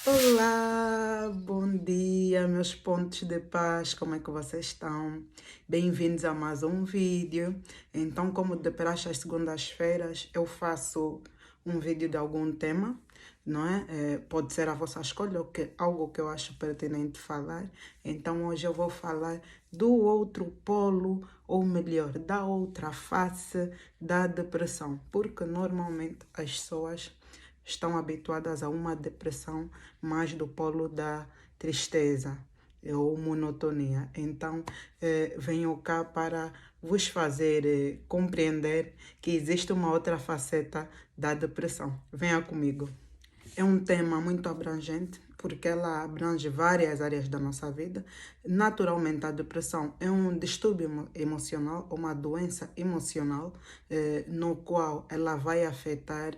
Olá, bom dia, meus pontos de paz, como é que vocês estão? Bem-vindos a mais um vídeo. Então, como de praxe às segundas-feiras, eu faço um vídeo de algum tema, não é? Pode ser a vossa escolha ou algo que eu acho pertinente falar. Então, hoje eu vou falar do outro polo, ou melhor, da outra face da depressão, porque normalmente as pessoas estão habituadas a uma depressão mais do polo da tristeza ou monotonia. Então, venho cá para vos fazer compreender que existe uma outra faceta da depressão. Venha comigo. É um tema muito abrangente, porque ela abrange várias áreas da nossa vida. Naturalmente, a depressão é um distúrbio emocional, uma doença emocional, no qual ela vai afetar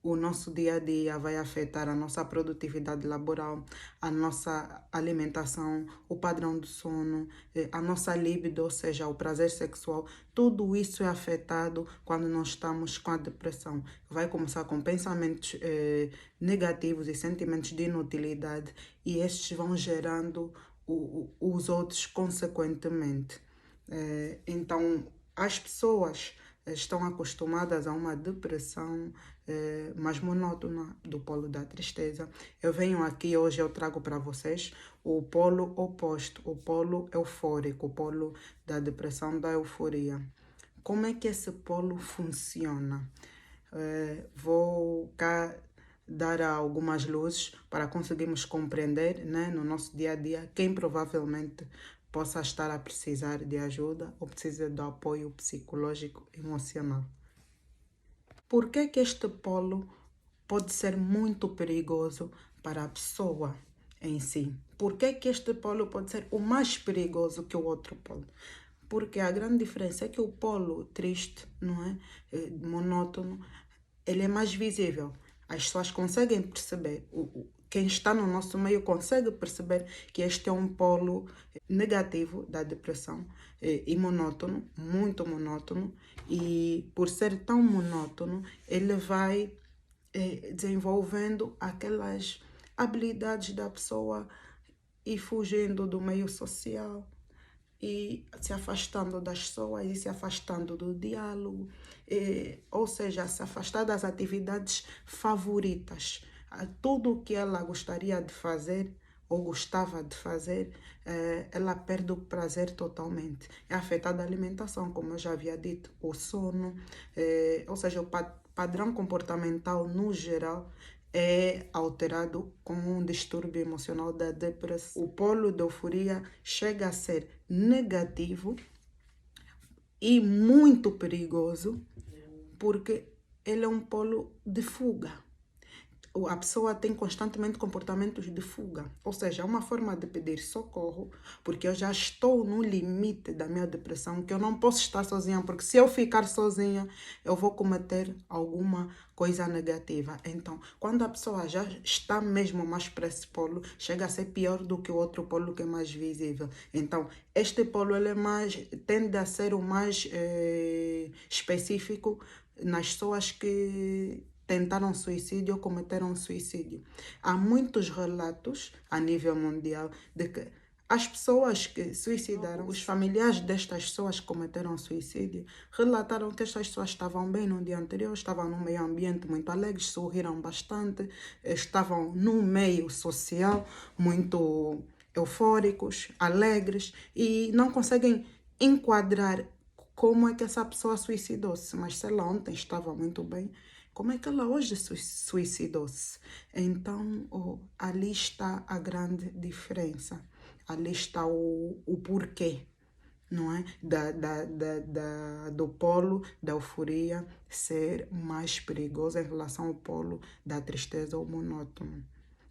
o nosso dia a dia, vai afetar a nossa produtividade laboral, a nossa alimentação, o padrão do sono, a nossa libido, ou seja, o prazer sexual. Tudo isso é afetado quando nós estamos com a depressão. Vai começar com pensamentos negativos e sentimentos de inutilidade, e estes vão gerando os outros consequentemente. Então, as pessoas estão acostumadas a uma depressão mais monótona do polo da tristeza. Eu venho aqui hoje, eu trago para vocês o polo oposto, o polo eufórico, o polo da depressão, da euforia. Como é que esse polo funciona? Vou cá dar algumas luzes para conseguirmos compreender, né, no nosso dia a dia, quem provavelmente possa estar a precisar de ajuda ou precisa do apoio psicológico emocional. Por que que este polo pode ser muito perigoso para a pessoa em si? Por que que este polo pode ser o mais perigoso que o outro polo? Porque a grande diferença é que o polo triste, não é? Monótono, ele é mais visível. As pessoas conseguem perceber, quem está no nosso meio consegue perceber que este é um polo negativo da depressão e monótono, muito monótono, e por ser tão monótono, ele vai desenvolvendo aquelas habilidades da pessoa e fugindo do meio social e se afastando das pessoas e se afastando do diálogo, ou seja, se afastar das atividades favoritas. Tudo o que ela gostaria de fazer ou gostava de fazer, ela perde o prazer totalmente. É afetada a alimentação, como eu já havia dito, o sono, ou seja, o padrão comportamental no geral é alterado com um distúrbio emocional da depressão. O polo da euforia chega a ser negativo e muito perigoso, porque ele é um polo de fuga. A pessoa tem constantemente comportamentos de fuga, ou seja, é uma forma de pedir socorro, porque eu já estou no limite da minha depressão, que eu não posso estar sozinha, porque se eu ficar sozinha, eu vou cometer alguma coisa negativa. Então, quando a pessoa já está mesmo mais para esse polo, chega a ser pior do que o outro polo que é mais visível. Então, este polo ele tende a ser o mais específico nas pessoas que tentaram suicídio ou cometeram suicídio. Há muitos relatos a nível mundial de que as pessoas que suicidaram, os familiares destas pessoas que cometeram suicídio, relataram que estas pessoas estavam bem no dia anterior, estavam num meio ambiente muito alegre, sorriram bastante, estavam num meio social muito eufóricos, alegres, e não conseguem enquadrar como é que essa pessoa suicidou-se. Mas se ela ontem estava muito bem, como é que ela hoje suicidou-se? Então, ali está a grande diferença. Ali está o porquê, não é? Do polo da euforia ser mais perigoso em relação ao polo da tristeza ou monótono.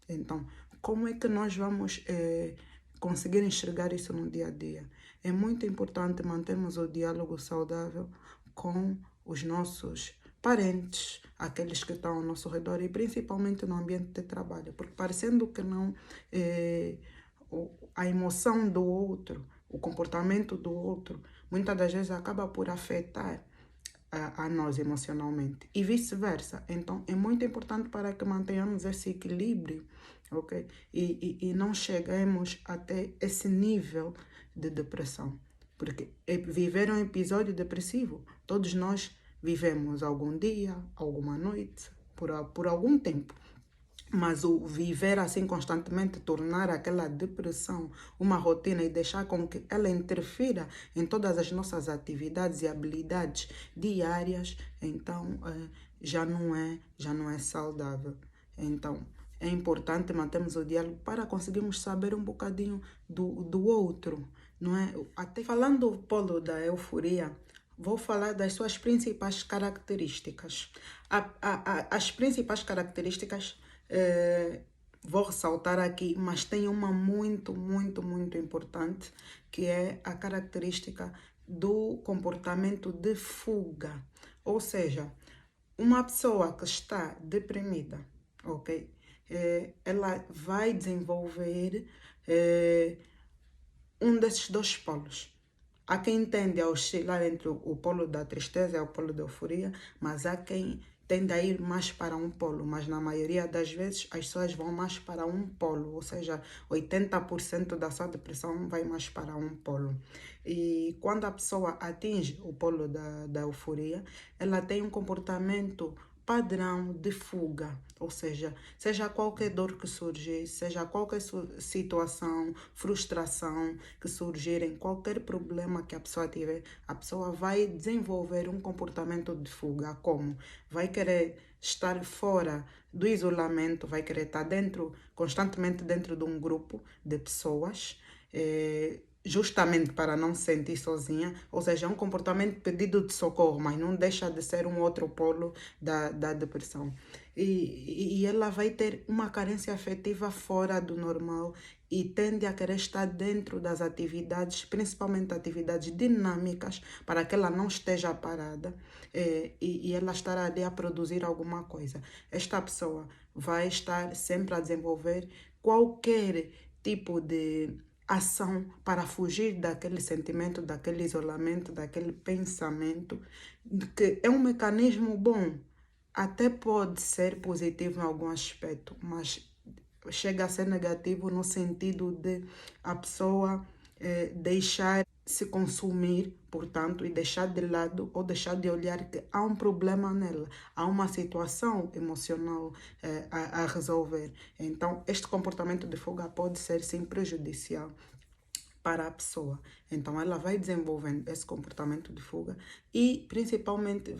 Então, como é que nós vamos conseguir enxergar isso no dia a dia? É muito importante mantermos o diálogo saudável com os nossos parentes, aqueles que estão ao nosso redor e principalmente no ambiente de trabalho, porque parecendo que não, a emoção do outro, o comportamento do outro, muitas das vezes acaba por afetar a nós emocionalmente e vice-versa. Então, é muito importante para que mantenhamos esse equilíbrio, ok? E não cheguemos até esse nível de depressão. Porque viver um episódio depressivo, todos nós vivemos algum dia, alguma noite, por algum tempo. Mas o viver assim constantemente, tornar aquela depressão uma rotina e deixar com que ela interfira em todas as nossas atividades e habilidades diárias, então já não é saudável. Então, é importante mantermos o diálogo para conseguirmos saber um bocadinho do outro, não é? Até falando do polo da euforia, vou falar das suas principais características. As principais características vou ressaltar aqui, mas tem uma muito, muito, muito importante, que é a característica do comportamento de fuga. Ou seja, uma pessoa que está deprimida, ok? Ela vai desenvolver um desses dois polos. Há quem tende a oscilar entre o polo da tristeza e o polo da euforia, mas há quem tende a ir mais para um polo, mas na maioria das vezes as pessoas vão mais para um polo, ou seja, 80% da sua depressão vai mais para um polo. E quando a pessoa atinge o polo da euforia, ela tem um comportamento padrão de fuga, ou seja qualquer dor que surgir, seja qualquer situação, frustração que surgir, em qualquer problema que a pessoa tiver, a pessoa vai desenvolver um comportamento de fuga, como vai querer estar fora do isolamento, vai querer estar constantemente dentro de um grupo de pessoas, justamente para não se sentir sozinha, ou seja, é um comportamento de pedido de socorro, mas não deixa de ser um outro polo da depressão. E ela vai ter uma carência afetiva fora do normal e tende a querer estar dentro das atividades, principalmente atividades dinâmicas, para que ela não esteja parada e ela estar ali a produzir alguma coisa. Esta pessoa vai estar sempre a desenvolver qualquer tipo de ação para fugir daquele sentimento, daquele isolamento, daquele pensamento, que é um mecanismo bom. Até pode ser positivo em algum aspecto, mas chega a ser negativo no sentido de a pessoa deixar se consumir, portanto, e deixar de lado ou deixar de olhar que há um problema nela, há uma situação emocional a resolver. Então, este comportamento de fuga pode ser sim prejudicial para a pessoa. Então, ela vai desenvolvendo esse comportamento de fuga e, principalmente,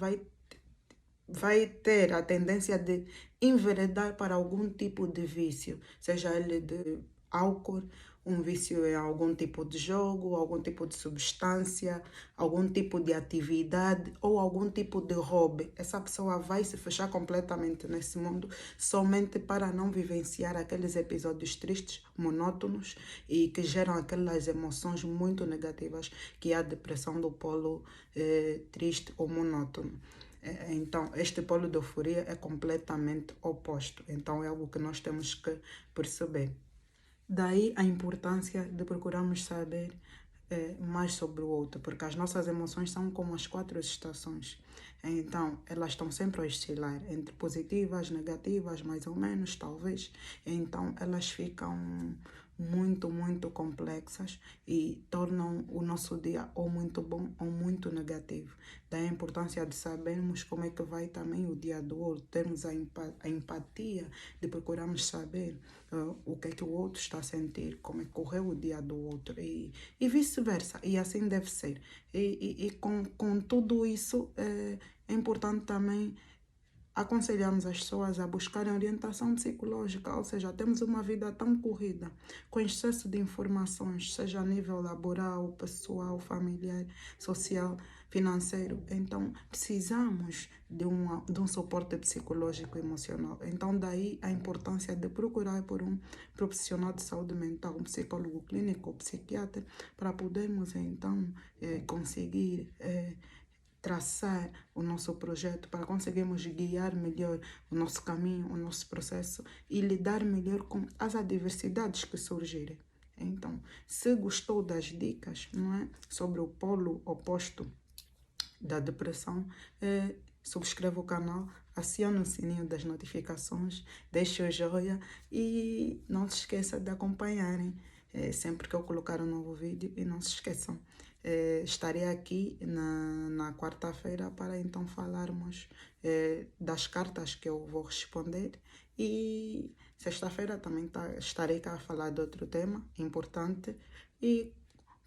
vai ter a tendência de enveredar para algum tipo de vício, seja ele de álcool, um vício em algum tipo de jogo, algum tipo de substância, algum tipo de atividade ou algum tipo de hobby. Essa pessoa vai se fechar completamente nesse mundo somente para não vivenciar aqueles episódios tristes, monótonos e que geram aquelas emoções muito negativas que é a depressão do polo triste ou monótono. Então, este polo de euforia é completamente oposto. Então, é algo que nós temos que perceber. Daí a importância de procurarmos saber mais sobre o outro, porque as nossas emoções são como as 4 estações. Então, elas estão sempre a oscilar entre positivas, negativas, mais ou menos, talvez. Então, elas ficam muito, muito complexas e tornam o nosso dia ou muito bom ou muito negativo. Daí a importância de sabermos como é que vai também o dia do outro, termos a empatia, de procurarmos saber o que é que o outro está a sentir, como é que correu o dia do outro e vice-versa. E assim deve ser. E com tudo isso, é importante também aconselhamos as pessoas a buscarem orientação psicológica, ou seja, temos uma vida tão corrida, com excesso de informações, seja a nível laboral, pessoal, familiar, social, financeiro. Então, precisamos de um suporte psicológico e emocional. Então, daí a importância de procurar por um profissional de saúde mental, um psicólogo clínico ou psiquiatra, para podermos, então, conseguir traçar o nosso projeto, para conseguirmos guiar melhor o nosso caminho, o nosso processo e lidar melhor com as adversidades que surgirem. Então, se gostou das dicas, não é, sobre o polo oposto da depressão, subscreva o canal, acione o sininho das notificações, deixe o joinha e não se esqueça de acompanharem sempre que eu colocar um novo vídeo. E não se esqueçam, estarei aqui na quarta-feira para então falarmos das cartas que eu vou responder, e sexta-feira também estarei cá a falar de outro tema importante. E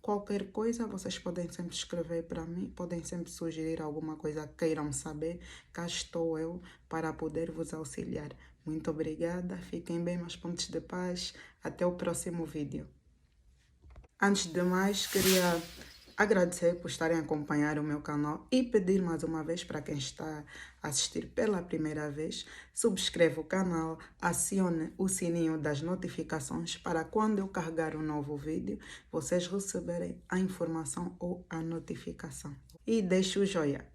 qualquer coisa, vocês podem sempre escrever para mim, podem sempre sugerir alguma coisa que queiram saber. Cá estou eu para poder vos auxiliar. Muito obrigada, fiquem bem, meus pontos de paz. Até o próximo vídeo. Antes de mais, queria agradecer por estarem a acompanhar o meu canal e pedir mais uma vez para quem está a assistir pela primeira vez, subscreva o canal, acione o sininho das notificações para quando eu carregar um novo vídeo, vocês receberem a informação ou a notificação. E deixe o joinha.